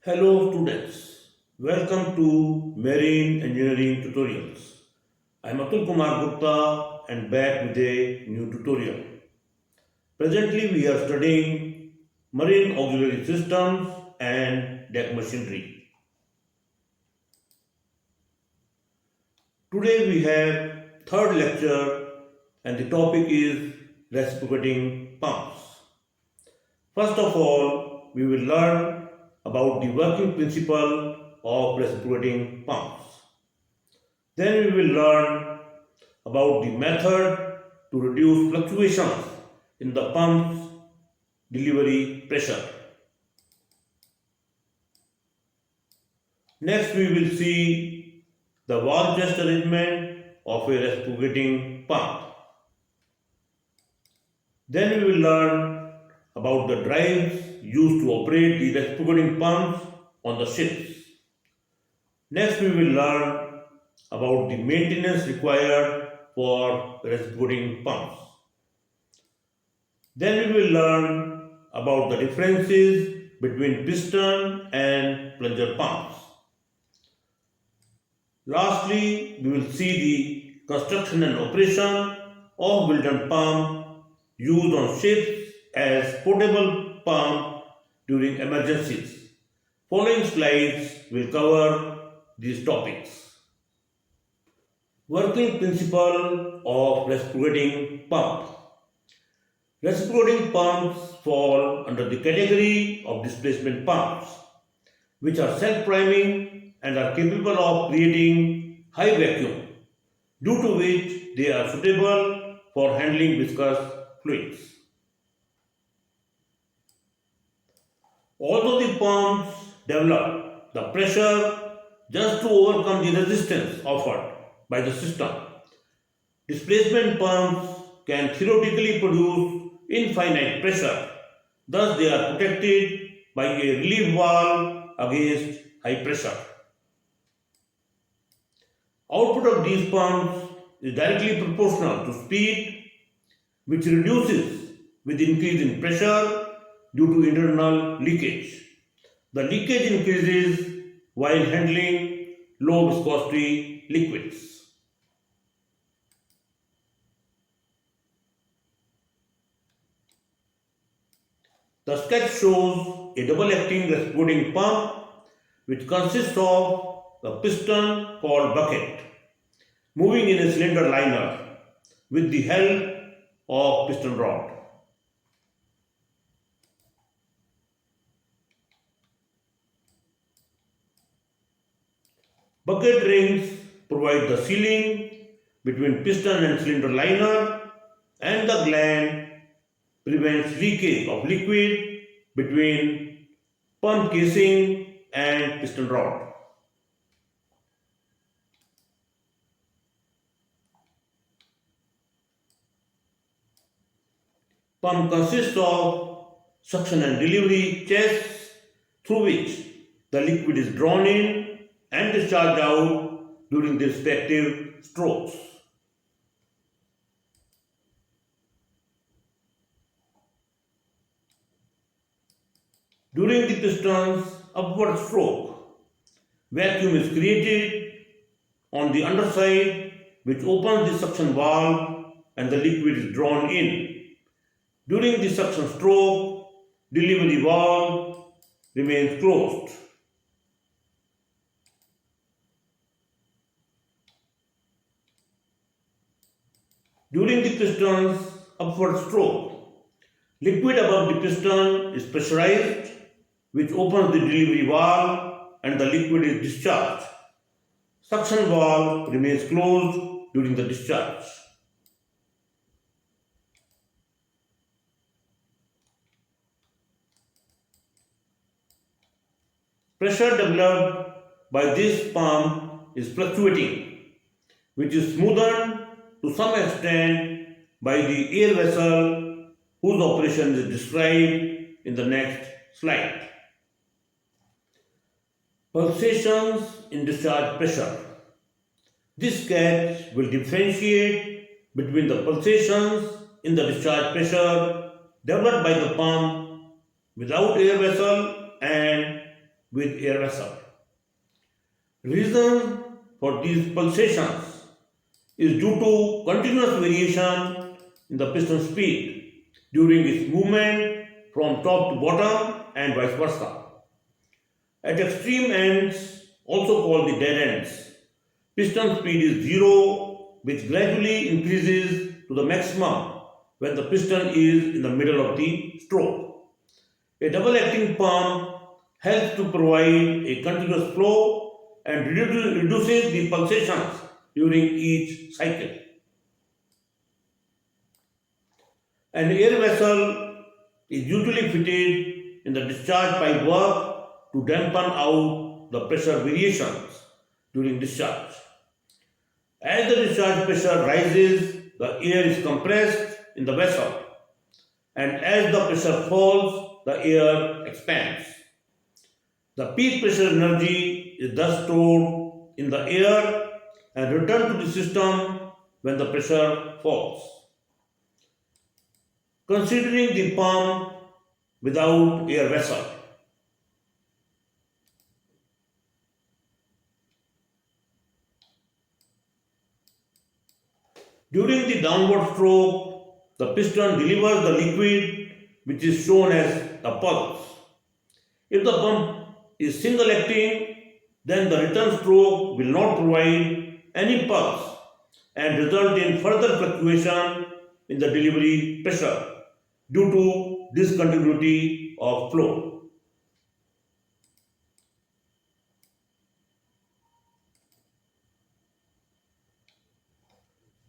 Hello students, welcome to Marine Engineering Tutorials. I am Atul Kumar Gupta and back with a new tutorial. Presently we are studying Marine Auxiliary Systems and Deck Machinery. Today we have third lecture and the topic is reciprocating pumps. First of all, we will learn about the working principle of reciprocating pumps. Then we will learn about the method to reduce fluctuations in the pump's delivery pressure. Next we will see the valve test arrangement of a reciprocating pump. Then we will learn about the drives used to operate the reciprocating pumps on the ships. Next we will learn about the maintenance required for reciprocating pumps. Then we will learn about the differences between piston and plunger pumps. Lastly, we will see the construction and operation of Wilden pump used on ships as portable pump during emergencies. Following slides will cover these topics. Working principle of reciprocating pump. Reciprocating pumps fall under the category of displacement pumps, which are self-priming and are capable of creating high vacuum, due to which they are suitable for handling viscous fluids. Although the pumps develop the pressure just to overcome the resistance offered by the system, displacement pumps can theoretically produce infinite pressure. Thus, they are protected by a relief valve against high pressure. Output of these pumps is directly proportional to speed, which reduces with increase in pressure due to internal leakage. The leakage increases while handling low viscosity liquids. The sketch shows a double-acting reciprocating pump which consists of a piston called bucket moving in a cylinder liner with the help of piston rod. Bucket rings provide the sealing between piston and cylinder liner, and the gland prevents leakage of liquid between pump casing and piston rod. Pump consists of suction and delivery chests through which the liquid is drawn in and discharged out during the respective strokes. During the piston's upward stroke, vacuum is created on the underside which opens the suction valve and the liquid is drawn in. During the suction stroke, delivery valve remains closed. During the piston's upward stroke, liquid above the piston is pressurized, which opens the delivery valve and the liquid is discharged. Suction valve remains closed during the discharge. Pressure developed by this pump is fluctuating, which is smoothened to some extent by the air vessel whose operation is described in the next slide. Pulsations in discharge pressure. This sketch will differentiate between the pulsations in the discharge pressure developed by the pump without air vessel and with air vessel. Reason for these pulsations is due to continuous variation in the piston speed during its movement from top to bottom and vice versa. At extreme ends, also called the dead ends, piston speed is zero, which gradually increases to the maximum when the piston is in the middle of the stroke. A double acting pump helps to provide a continuous flow and reduces the pulsations during each cycle. An air vessel is usually fitted in the discharge pipe work to dampen out the pressure variations during discharge. As the discharge pressure rises, the air is compressed in the vessel, and as the pressure falls, the air expands. The peak pressure energy is thus stored in the air and returned to the system when the pressure falls. Considering the pump without air vessel, during the downward stroke, the piston delivers the liquid which is shown as a pulse. If the pump is single acting, then the return stroke will not provide any pulse and result in further fluctuation in the delivery pressure due to discontinuity of flow.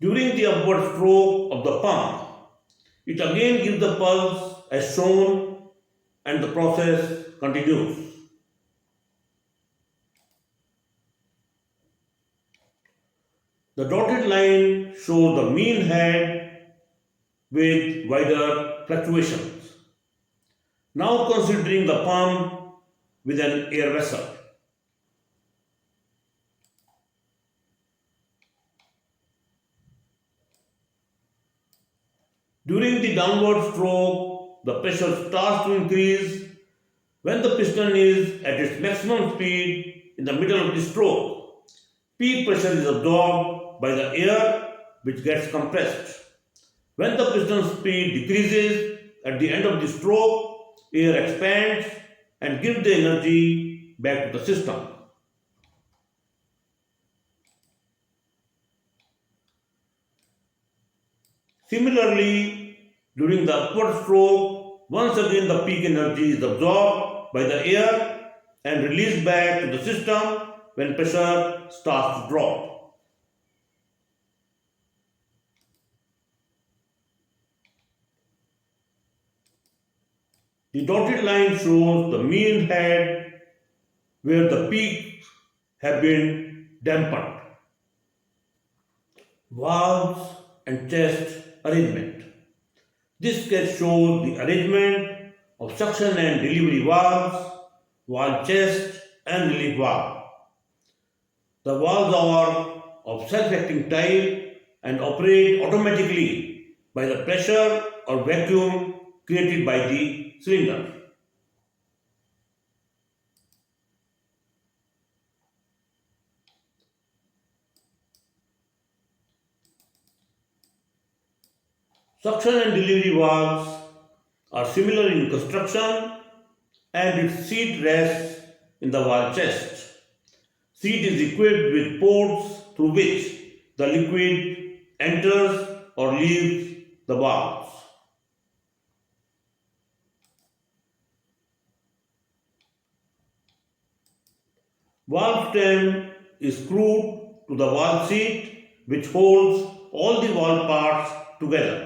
During the upward stroke of the pump, it again gives the pulse as shown and the process continues. The dotted line shows the mean head with wider fluctuations. Now considering the pump with an air vessel. During the downward stroke, the pressure starts to increase when the piston is at its maximum speed in the middle of the stroke. Peak pressure is absorbed by the air which gets compressed. When the piston speed decreases at the end of the stroke, air expands and gives the energy back to the system. Similarly, during the upward stroke, once again the peak energy is absorbed by the air and released back to the system when pressure starts to drop. The dotted line shows the mean head where the peaks have been dampened. Valves and chest arrangement. This sketch shows the arrangement of suction and delivery valves, valve chest and relief valve. The valves are of self-acting type and operate automatically by the pressure or vacuum created by the cylinder. Suction and delivery valves are similar in construction and its seat rests in the valve chest. Seat is equipped with ports through which the liquid enters or leaves the valves. Valve stem is screwed to the valve seat which holds all the valve parts together.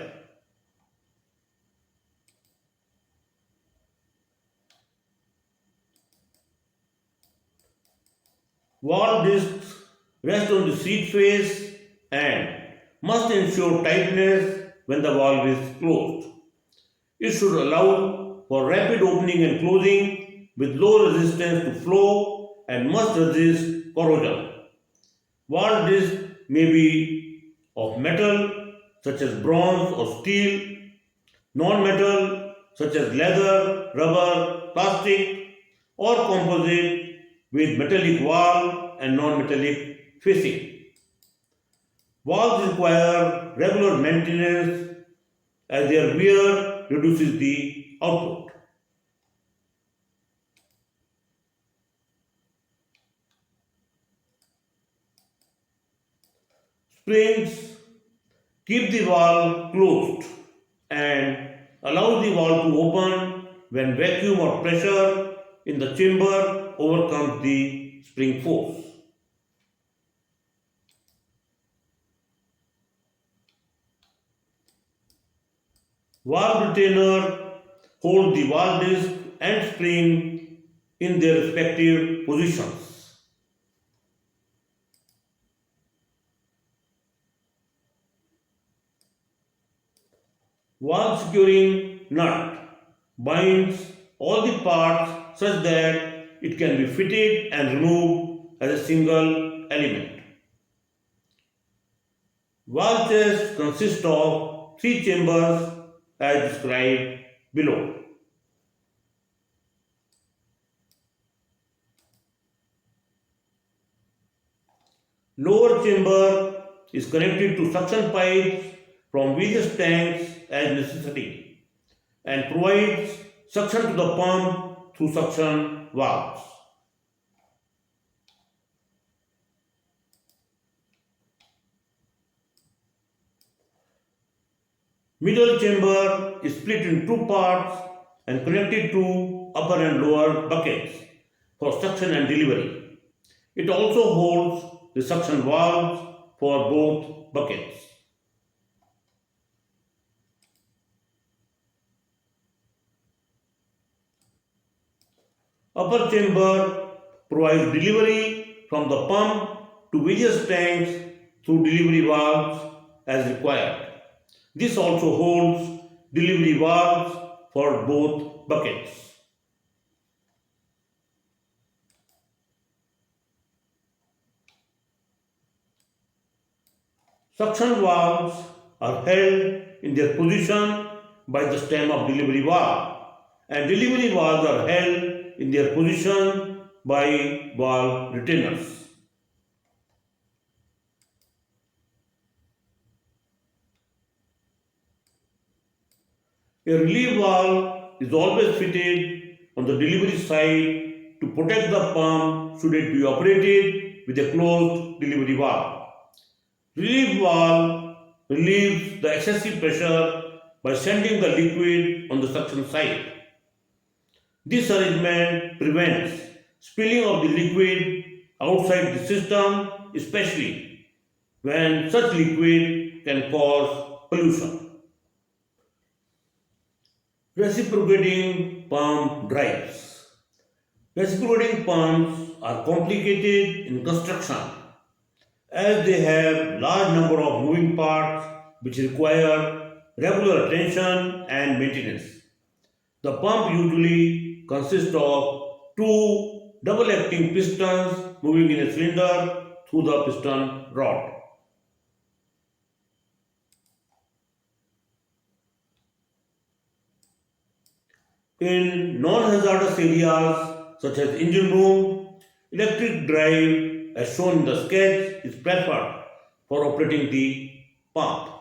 Valve discs rest on the seat face and must ensure tightness when the valve is closed. It should allow for rapid opening and closing with low resistance to flow and must resist corrosion. Valve discs may be of metal such as bronze or steel, non-metal such as leather, rubber, plastic, or composite with metallic valve and non-metallic facing. Valves require regular maintenance as their wear reduces the output. Springs keep the valve closed and allow the valve to open when vacuum or pressure in the chamber overcomes the spring force. Valve retainer hold the valve disc and spring in their respective positions. Valve securing nut binds all the parts such that it can be fitted and removed as a single element. Valve chest consists of three chambers as described below. Lower chamber is connected to suction pipes from various tanks as necessary and provides suction to the pump through suction valves. Middle chamber is split in two parts and connected to upper and lower buckets for suction and delivery. It also holds the suction valves for both buckets. Upper chamber provides delivery from the pump to various tanks through delivery valves as required. This also holds delivery valves for both buckets. Suction valves are held in their position by the stem of delivery valve, and delivery valves are held in their position by valve retainers. A relief valve is always fitted on the delivery side to protect the pump should it be operated with a closed delivery valve. Relief valve relieves the excessive pressure by sending the liquid on the suction side. This arrangement prevents spilling of the liquid outside the system, especially when such liquid can cause pollution. Reciprocating pump drives. Reciprocating pumps are complicated in construction as they have large number of moving parts which require regular attention and maintenance. The pump usually consists of two double-acting pistons moving in a cylinder through the piston rod. In non-hazardous areas such as engine room, electric drive as shown in the sketch is preferred for operating the pump.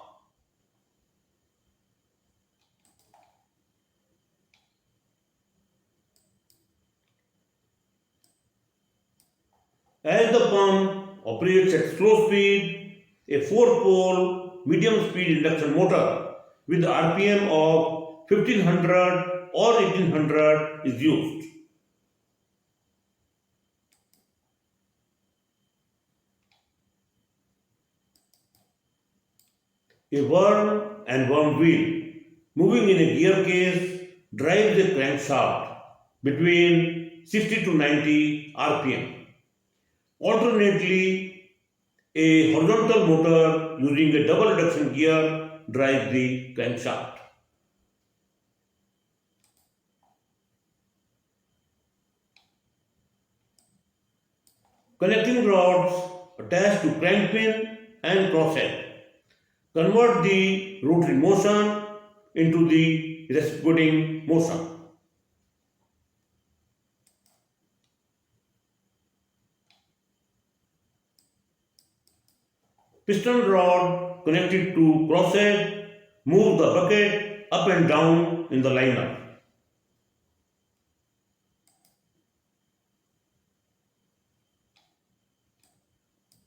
As the pump operates at slow speed, a 4-pole medium speed induction motor with RPM of 1500 or 1800 is used. A 4 pole medium speed induction motor with RPM of 1500 or 1800 is used. Or 1800 is used. A worm and worm wheel moving in a gear case drives a crankshaft between 60 to 90 rpm. Alternately, a horizontal motor using a double reduction gear drives the crankshaft. Connecting rods attached to crank pin and crosshead convert the rotary motion into the reciprocating motion. Piston rod connected to crosshead move the bucket up and down in the liner.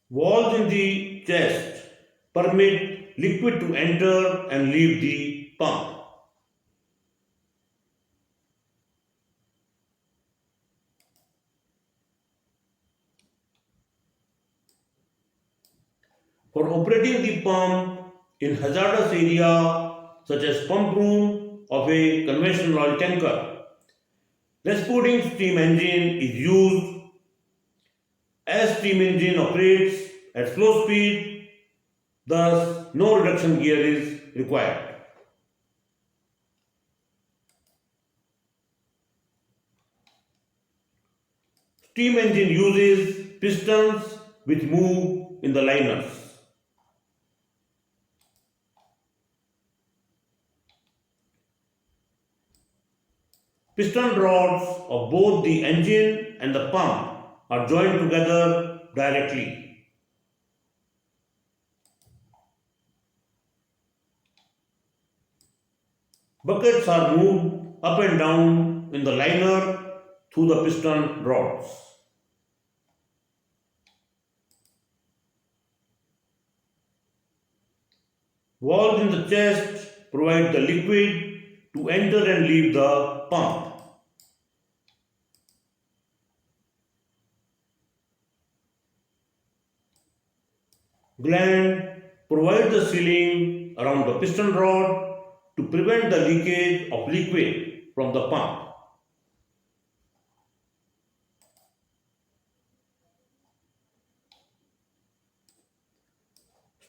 Valves in the chest permit liquid to enter and leave the pump. For operating the pump in hazardous area such as pump room of a conventional oil tanker, reciprocating steam engine is used as steam engine operates at slow speed, thus no reduction gear is required. Steam engine uses pistons which move in the liners. Piston rods of both the engine and the pump are joined together directly. Buckets are moved up and down in the liner through the piston rods. Valves in the chest provide the liquid to enter and leave the pump. Gland provides the sealing around the piston rod to prevent the leakage of liquid from the pump.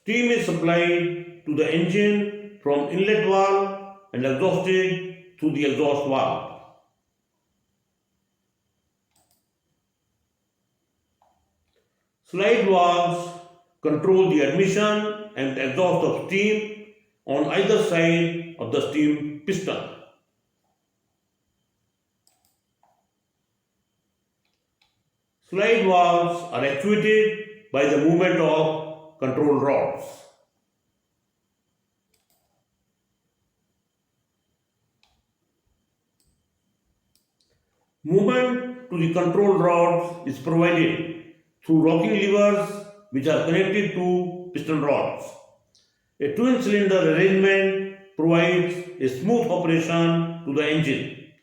Steam is supplied to the engine from inlet valve and exhausted through the exhaust valve. Slide valves control the admission and exhaust of steam on either side of the steam piston. Slide valves are actuated by the movement of control rods. Movement to the control rods is provided through rocking levers which are connected to piston rods. A twin cylinder arrangement provides a smooth operation to the engine.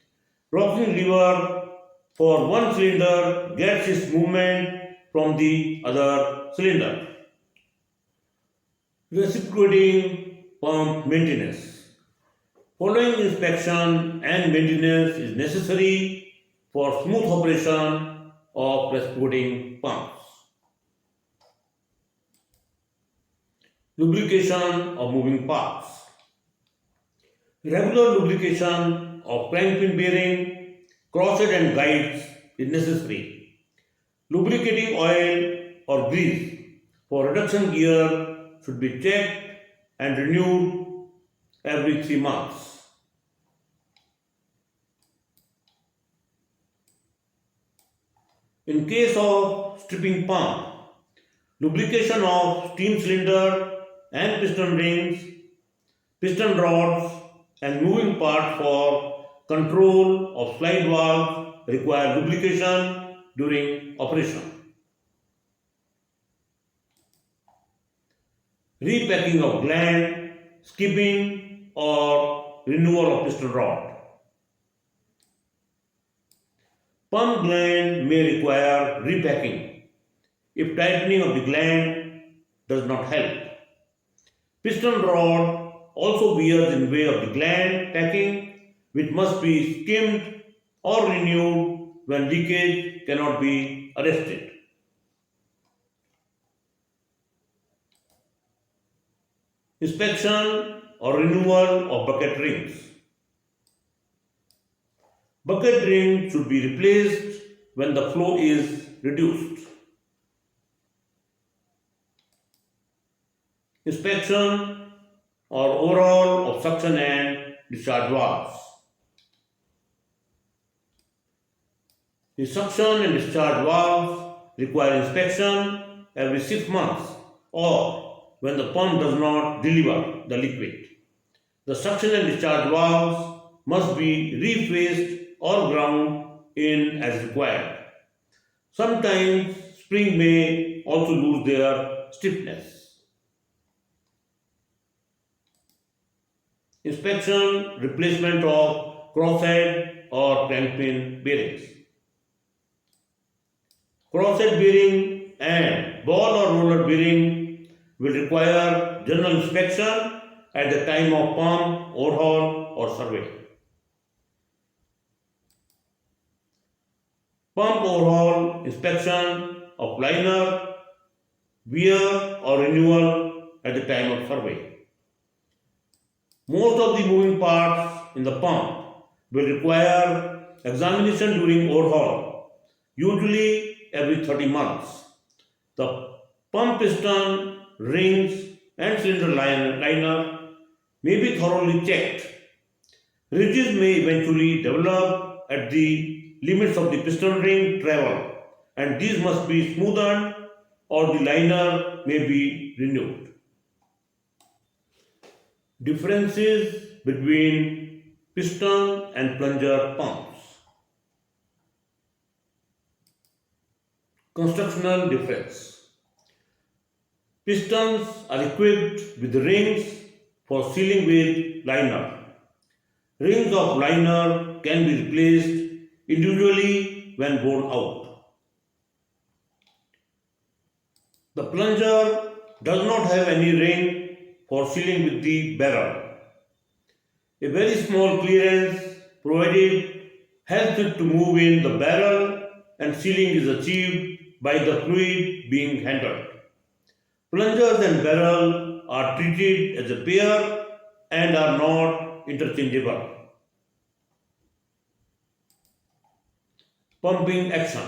Rocking lever for one cylinder gets its movement from the other cylinder. Reciprocating pump maintenance. Following inspection and maintenance is necessary for smooth operation of reciprocating pumps. Lubrication of moving parts. Regular lubrication of crankpin bearing, crosshead and guides is necessary. Lubricating oil or grease for reduction gear should be checked and renewed every 3 months. In case of stripping pump, lubrication of steam cylinder and piston rings, piston rods and moving parts for control of slide valve require lubrication during operation. Repacking of gland, skipping or renewal of piston rod. Pump gland may require repacking if tightening of the gland does not help. Piston rod also wears in way of the gland packing, which must be skimmed or renewed when leakage cannot be arrested. Inspection or renewal of bucket rings. Bucket ring should be replaced when the flow is reduced. Inspection or overhaul of suction and discharge valves. The suction and discharge valves require inspection every 6 months or when the pump does not deliver the liquid. The suction and discharge valves must be refaced or ground in as required. Sometimes spring may also lose their stiffness. Inspection, replacement of crosshead or crankpin bearings. Crosshead bearing and ball or roller bearing will require general inspection at the time of pump, overhaul or survey. Pump overhaul inspection of liner, wear or renewal at the time of survey. Most of the moving parts in the pump will require examination during overhaul, usually every 30 months. The pump piston, rings and cylinder liner may be thoroughly checked. Ridges may eventually develop at the limits of the piston ring travel and these must be smoothened or the liner may be renewed. Differences between piston and plunger pumps. Constructional difference. Pistons are equipped with rings for sealing with liner. Rings of liner can be replaced individually when worn out. The plunger does not have any ring for sealing with the barrel. A very small clearance provided helps it to move in the barrel and sealing is achieved by the fluid being handled. Plungers and barrel are treated as a pair and are not interchangeable. Pumping action.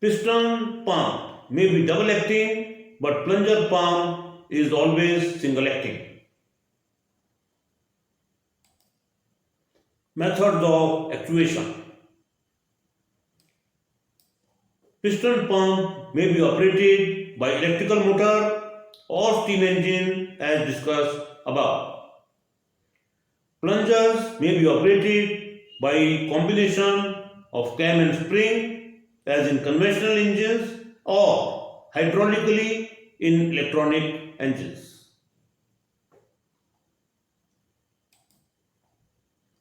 Piston pump may be double acting, but plunger pump is always single acting. Methods of actuation. Piston pump may be operated by electrical motor or steam engine as discussed above. Plungers may be operated by combination of cam and spring as in conventional engines or hydraulically in electronic engines.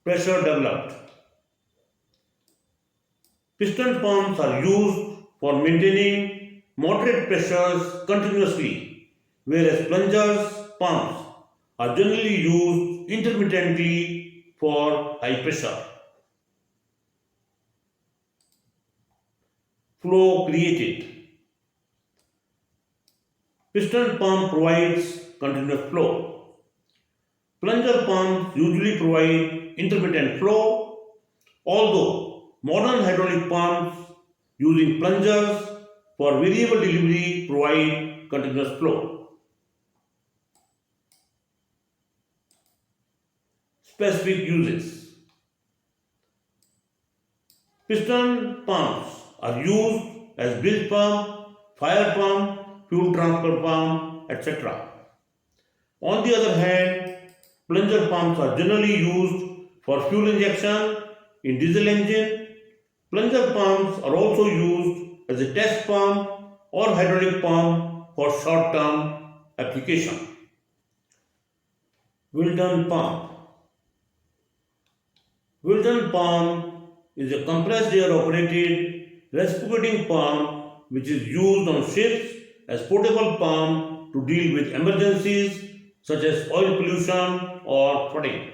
Pressure developed. Piston pumps are used for maintaining moderate pressures continuously, whereas plungers pumps are generally used intermittently for high pressure. Flow created. Piston pump provides continuous flow. Plunger pumps usually provide intermittent flow, although modern hydraulic pumps using plungers for variable delivery provide continuous flow. Specific uses. Piston pumps are used as bilge pump, fire pump, fuel transfer pump, etc. On the other hand, plunger pumps are generally used for fuel injection in diesel engine. Plunger pumps are also used as a test pump or hydraulic pump for short-term application. Wilden pump. Wilden pump is a compressed air operated reciprocating pump which is used on ships as portable pump to deal with emergencies such as oil pollution or flooding.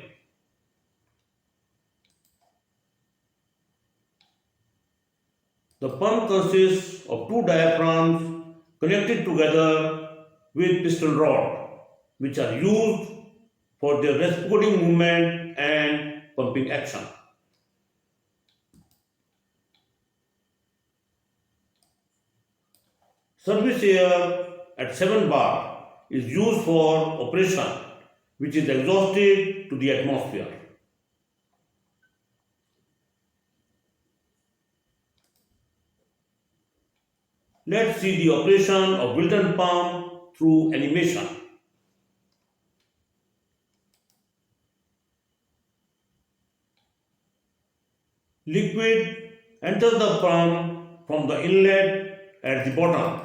The pump consists of two diaphragms connected together with piston rod which are used for their reciprocating movement and pumping action. Service air at 7 bar is used for operation which is exhausted to the atmosphere. Let's see the operation of Wilden pump through animation. Liquid enters the pump from the inlet at the bottom.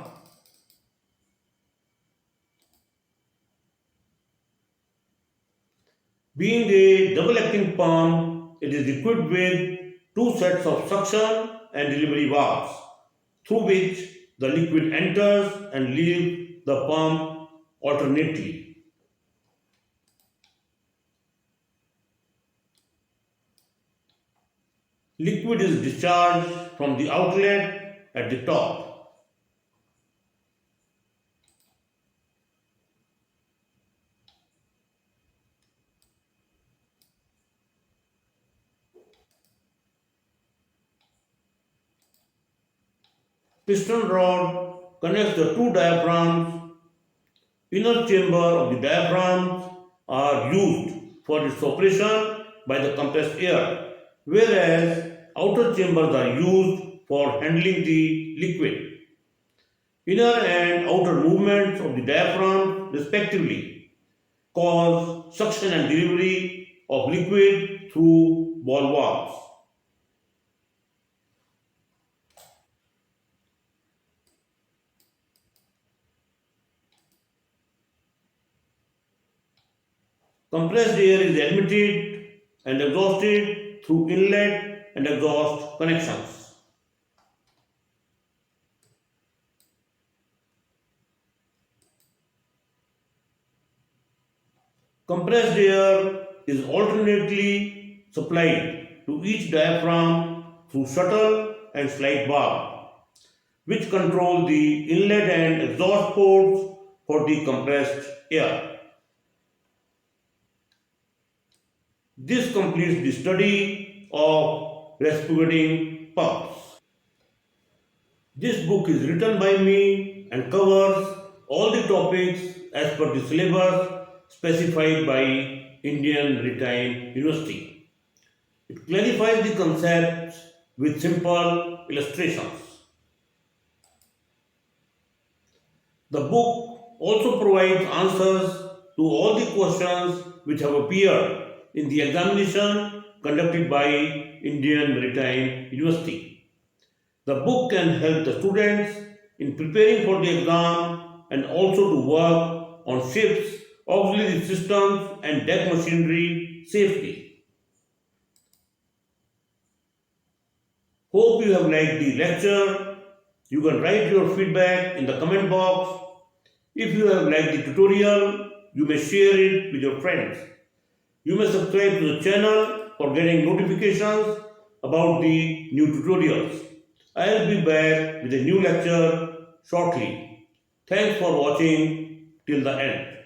Being a double acting pump, it is equipped with two sets of suction and delivery valves through which the liquid enters and leaves the pump alternately. Liquid is discharged from the outlet at the top. Piston rod connects the two diaphragms. Inner chamber of the diaphragms are used for its operation by the compressed air, whereas outer chambers are used for handling the liquid. Inner and outer movements of the diaphragm respectively cause suction and delivery of liquid through ball valves. Compressed air is admitted and exhausted through inlet and exhaust connections. Compressed air is alternately supplied to each diaphragm through shuttle and slide valve, which control the inlet and exhaust ports for the compressed air. This completes the study of reciprocating pumps. This book is written by me and covers all the topics as per the syllabus specified by Indian Maritime University. It clarifies the concepts with simple illustrations. The book also provides answers to all the questions which have appeared in the examination conducted by Indian Maritime University. The book can help the students in preparing for the exam and also to work on ships, auxiliary systems and deck machinery safely. Hope you have liked the lecture. You can write your feedback in the comment box. If you have liked the tutorial, you may share it with your friends. You may subscribe to the channel for getting notifications about the new tutorials. I will be back with a new lecture shortly. Thanks for watching till the end.